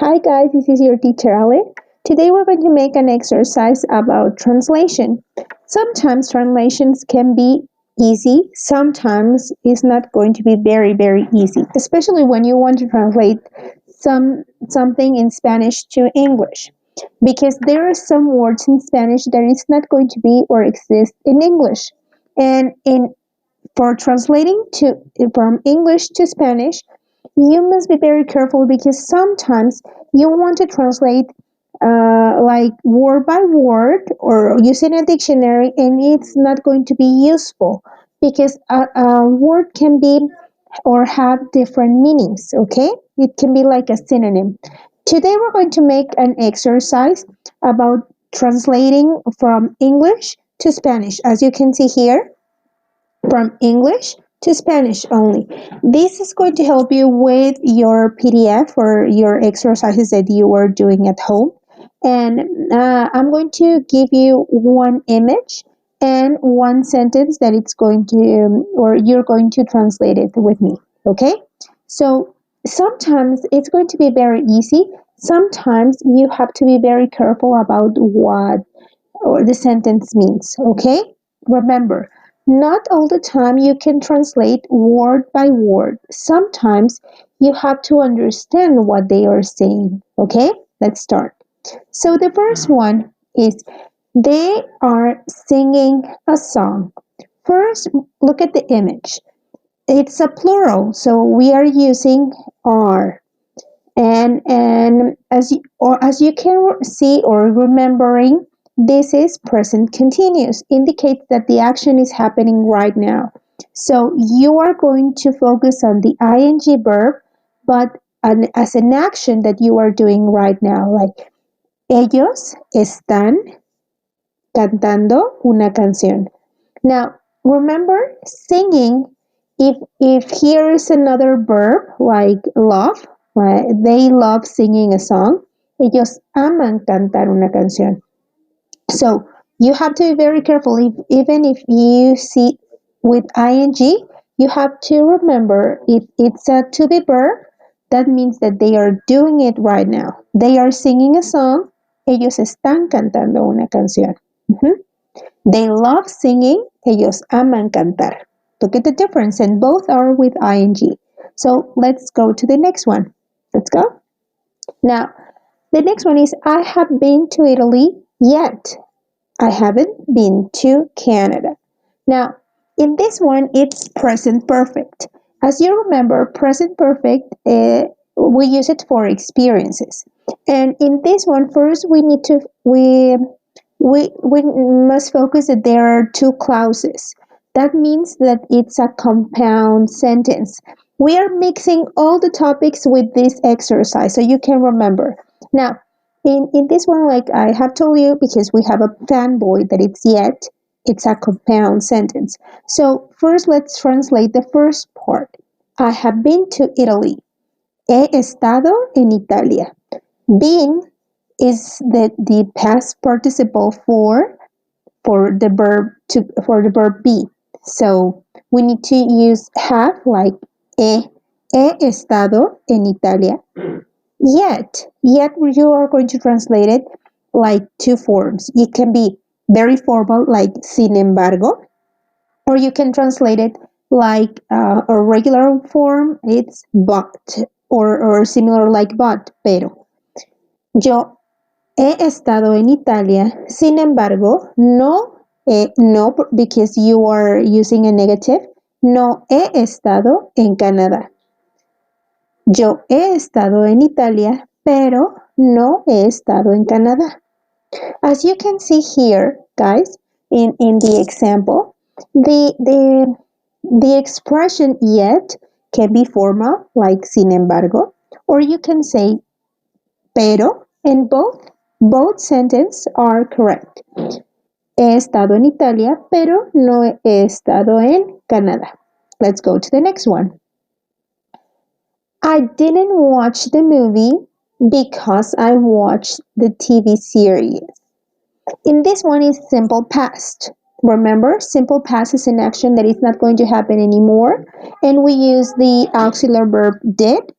Hi guys, this is your teacher Ali. Today we're going to make an exercise about translation. Sometimes translations can be easy, sometimes it's not going to be very easy, especially when you want to translate something in Spanish to English. Because there are some words in Spanish that is not going to be or exist in English. And in for translating to from English to Spanish, you must be very careful because sometimes you want to translate like word by word or using a dictionary, and it's not going to be useful because a word can be or have different meanings. Okay, it can be like a synonym. Today we're going to make an exercise about translating from English to Spanish. As you can see here, from English to Spanish only. This is going to help you with your PDF or your exercises that you are doing at home. And I'm going to give you one image and one sentence that it's going to, or you're going to translate it with me. Okay? So sometimes it's going to be very easy. Sometimes you have to be very careful about what or the sentence means. Okay? Remember, not all the time you can translate word by word. Sometimes you have to understand what they are saying. Okay? Let's start. So the first one is they are singing a song. First, look at the image. It's a plural, so we are using are. And as you can see or remembering, this is present continuous, indicates that the action is happening right now. So you are going to focus on the ing verb, but as an action that you are doing right now, like ellos están cantando una canción. Now, remember singing. If here is another verb like love, right? They love singing a song. Ellos aman cantar una canción. So you have to be very careful. Even if you see with ing, you have to remember if it's a to be verb, that means that they are doing it right now. They are singing a song. Ellos están cantando una canción. Mhm. They love singing. Ellos aman cantar. Look at the difference, and both are with ing. So let's go to the next one. Let's go. Now, the next one is I have been to Italy yet. I haven't been to Canada. Now, in this one, it's present perfect. As you remember, present perfect, we use it for experiences. And in this one, first we need to, we must focus that there are two clauses. That means that it's a compound sentence. We are mixing all the topics with this exercise so you can remember. Now, in this one, like I have told you, because we have a fanboy that it's yet, it's a compound sentence. So first let's translate the first part. I have been to Italy. He estado en Italia. Been is the past participle for the verb be. So we need to use have like he estado en Italia. Yet you are going to translate it like two forms. It can be very formal, like sin embargo, or you can translate it like a regular form, it's but, or similar like but, pero. Yo he estado en Italia, sin embargo, no, because you are using a negative, no he estado en Canadá. Yo he estado en Italia, pero no he estado en Canadá. As you can see here, guys, in the example, the expression yet can be formal, like sin embargo, or you can say pero, and both sentences are correct. He estado en Italia, pero no he estado en Canadá. Let's go to the next one. I didn't watch the movie because I watched the TV series. In this one is simple past. Remember, simple past is an action that is not going to happen anymore, and we use the auxiliary verb did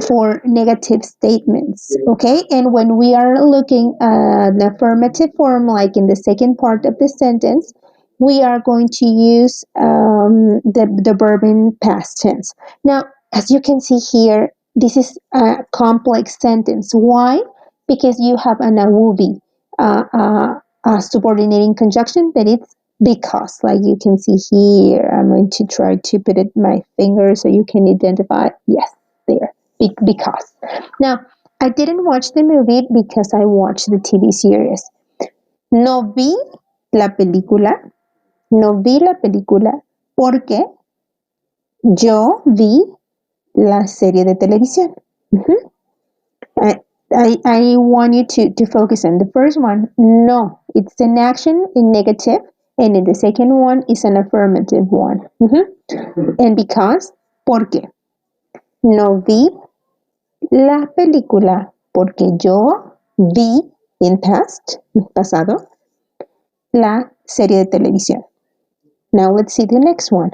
for negative statements, okay? And when we are looking at an affirmative form, like in the second part of the sentence, we are going to use the verb in past tense. Now, as you can see here, this is a complex sentence. Why? Because you have an awubi, a subordinating conjunction that it's because, like you can see here. I'm going to try to put it my finger so you can identify. Yes, there. Because. Now, I didn't watch the movie because I watched the TV series. No vi la película. No vi la película porque yo vi la serie de televisión. Mm-hmm. I want you to focus on the first one. No, it's an action in negative, and in the second one is an affirmative one. Mm-hmm. And because, porque. No vi la película porque yo vi in past, pasado, la serie de televisión. Now let's see the next one.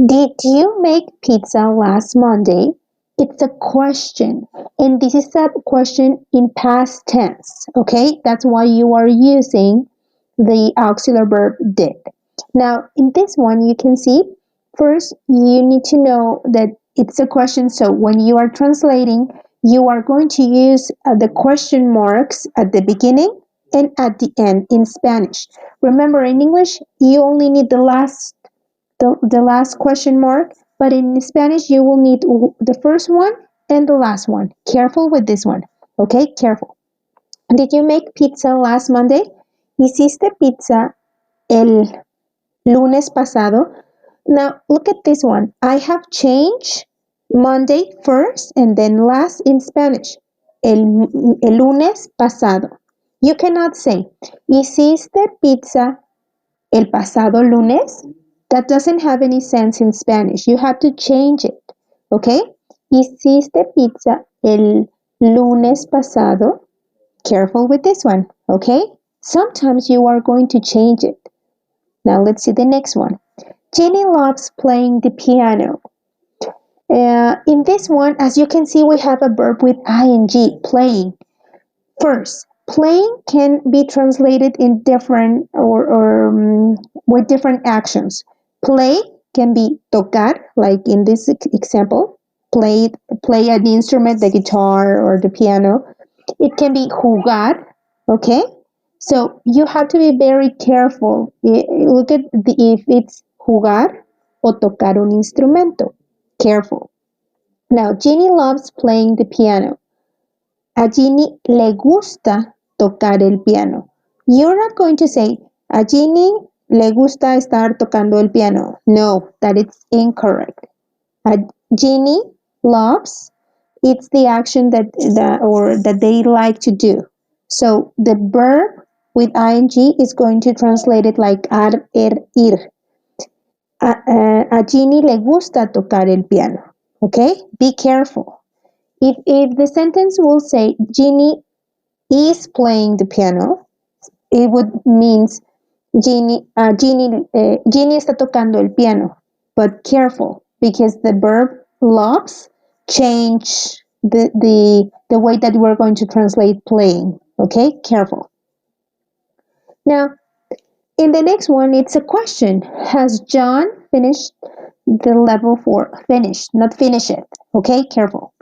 Did you make pizza last Monday? It's a question, and this is a question in past tense, okay? That's why you are using the auxiliary verb did. Now, in this one, you can see, first, you need to know that it's a question, so when you are translating, you are going to use the question marks at the beginning and at the end in Spanish. Remember, in English, you only need the last question mark, but in Spanish, you will need the first one and the last one. Careful with this one, okay? Careful. Did you make pizza last Monday? ¿Hiciste pizza el lunes pasado? Now, look at this one. I have changed Monday first and then last in Spanish. El lunes pasado. You cannot say, ¿hiciste pizza el pasado lunes? That doesn't have any sense in Spanish. You have to change it, okay? ¿Hiciste pizza el lunes pasado? Careful with this one, okay? Sometimes you are going to change it. Now let's see the next one. Jenny loves playing the piano. In this one, as you can see, we have a verb with ing, playing. First, playing can be translated in different or with different actions. Play can be tocar, like in this example, play an instrument, the guitar or the piano. It can be jugar, okay? So you have to be very careful. Look at if it's jugar o tocar un instrumento. Careful. Now, Ginny loves playing the piano. A Ginny le gusta tocar el piano. You're not going to say, a Ginny le gusta estar tocando el piano. No, that is incorrect. A Ginny loves, it's the action that they like to do. So the verb with ing is going to translate it like ir. A Ginny le gusta tocar el piano. Okay? Be careful. If the sentence will say Ginny is playing the piano, it would means Ginny está tocando el piano. But careful, because the verb loves change the way that we're going to translate playing. Okay, careful. Now, in the next one, it's a question. Has John finished the level 4? Finished, not finish it. Okay, careful.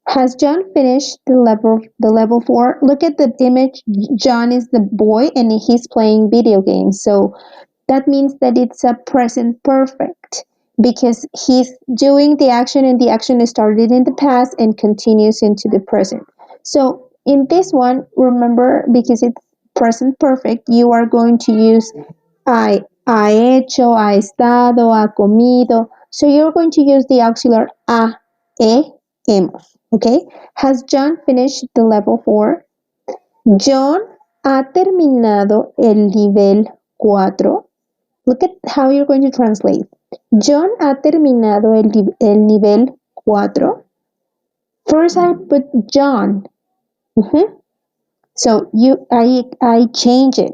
Has John finished the level 4? Look at the image. John is the boy and he's playing video games. So that means that it's a present perfect because he's doing the action and the action is started in the past and continues into the present. So in this one, remember, because it's present perfect, you are going to use ha hecho, ha estado, ha comido. So you're going to use the auxiliary hemos. Okay? Has John finished the level 4? John ha terminado el nivel 4. Look at how you're going to translate. John ha terminado el nivel 4. First I put John. So I change it.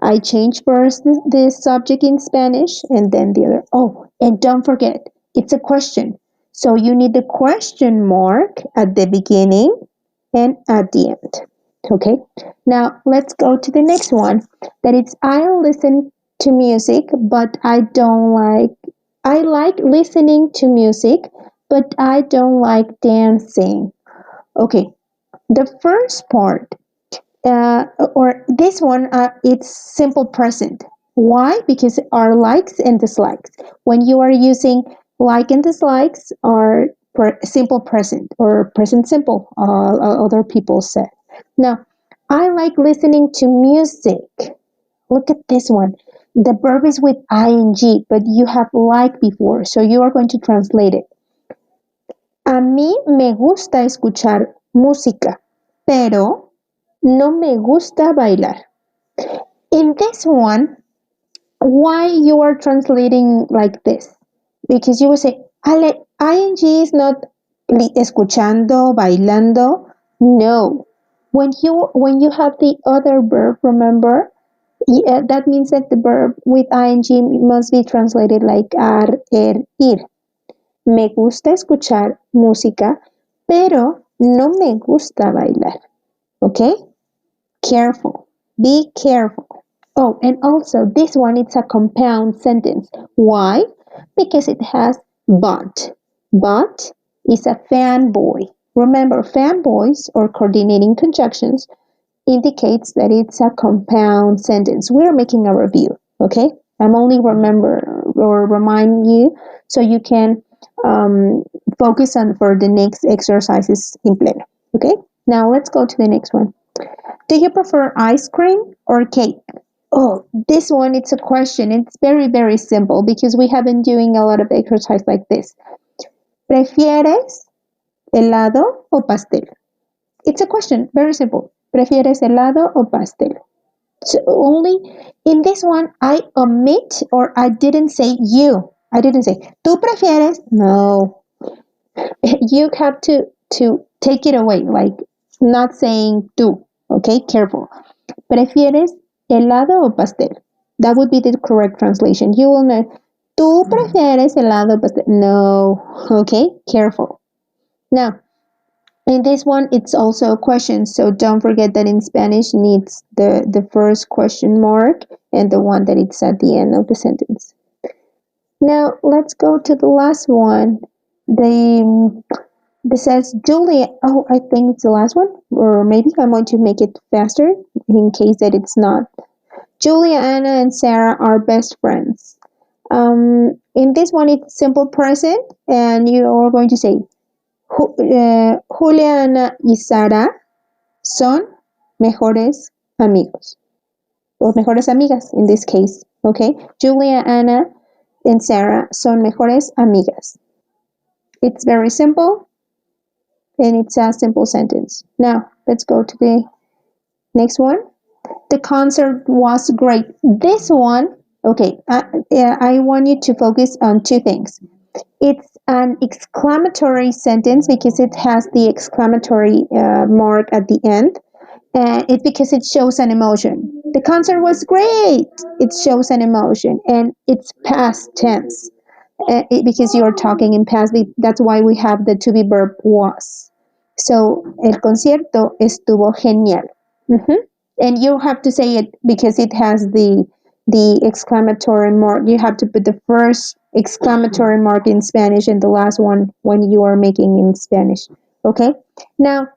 I change first the subject in Spanish and then the other. Oh, and don't forget, it's a question. So you need the question mark at the beginning and at the end. Okay, now let's go to the next one. That it's I listen to music, but I like listening to music, but I don't like dancing. Okay, the first part, or this one, it's simple present. Why? Because our likes and dislikes. When you are using like and dislikes are simple present or present simple, other people said. Now, I like listening to music. Look at this one. The verb is with ing, but you have like before, so you are going to translate it. A mí me gusta escuchar música, pero no me gusta bailar. In this one, why you are translating like this? Because you will say, Ale, ing is not escuchando, bailando. No. When you have the other verb, remember, that means that the verb with ing must be translated like ir. Me gusta escuchar música, pero no me gusta bailar. Okay? Careful. Be careful. Oh, and also this one it's a compound sentence. Why? Because it has but. But is a fanboy. Remember, fanboys or coordinating conjunctions indicates that it's a compound sentence. We're making a review, okay? I'm only remember or remind you so you can focus on for the next exercises in pleno, okay? Now let's go to the next one. Do you prefer ice cream or cake? Oh, this one it's a question. It's very, very simple because we have been doing a lot of exercise like this. ¿Prefieres helado o pastel? It's a question, very simple. ¿Prefieres helado o pastel? So only in this one, I omit or I didn't say you. I didn't say, ¿tú prefieres? No. You have to take it away, like not saying tú. Okay, careful. ¿Prefieres helado o pastel? That would be the correct translation. You will know, ¿tú prefieres helado o pastel? No. Okay, careful. Now, in this one, it's also a question, so don't forget that in Spanish needs the first question mark and the one that it's at the end of the sentence. Now, let's go to the last one. This says Julia. Oh, I think it's the last one, or maybe I'm going to make it faster in case that it's not. Julia, Anna, and Sarah are best friends. In this one, it's simple present, and you are going to say Juliana y Sara son mejores amigos. O mejores amigas in this case. Okay? Julia, Anna, and Sarah son mejores amigas. It's very simple and it's a simple sentence. Now, let's go to the next one. The concert was great. This one, okay, I want you to focus on two things. It's an exclamatory sentence because it has the exclamatory mark at the end. It's because it shows an emotion. The concert was great. It shows an emotion, and it's past tense because you're talking in past. That's why we have the to be verb was. So el concierto estuvo genial. Mm-hmm. And you have to say it because it has the exclamatory mark. You have to put the first exclamatory mark in Spanish and the last one when you are making in Spanish. Okay? Now,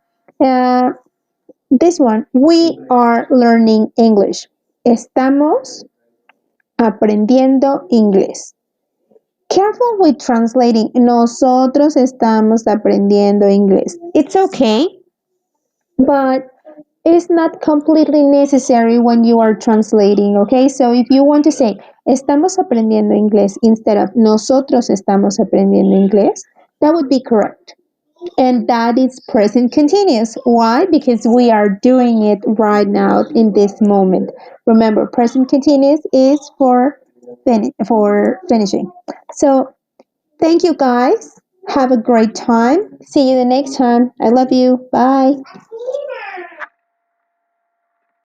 this one, we are learning English. Estamos aprendiendo inglés. Careful with translating. Nosotros estamos aprendiendo inglés. It's okay, but it's not completely necessary when you are translating, okay? So if you want to say, estamos aprendiendo inglés instead of nosotros estamos aprendiendo inglés, that would be correct. And that is present continuous. Why? Because we are doing it right now in this moment. Remember, present continuous is for finishing. So thank you guys. Have a great time. See you the next time. I love you. Bye.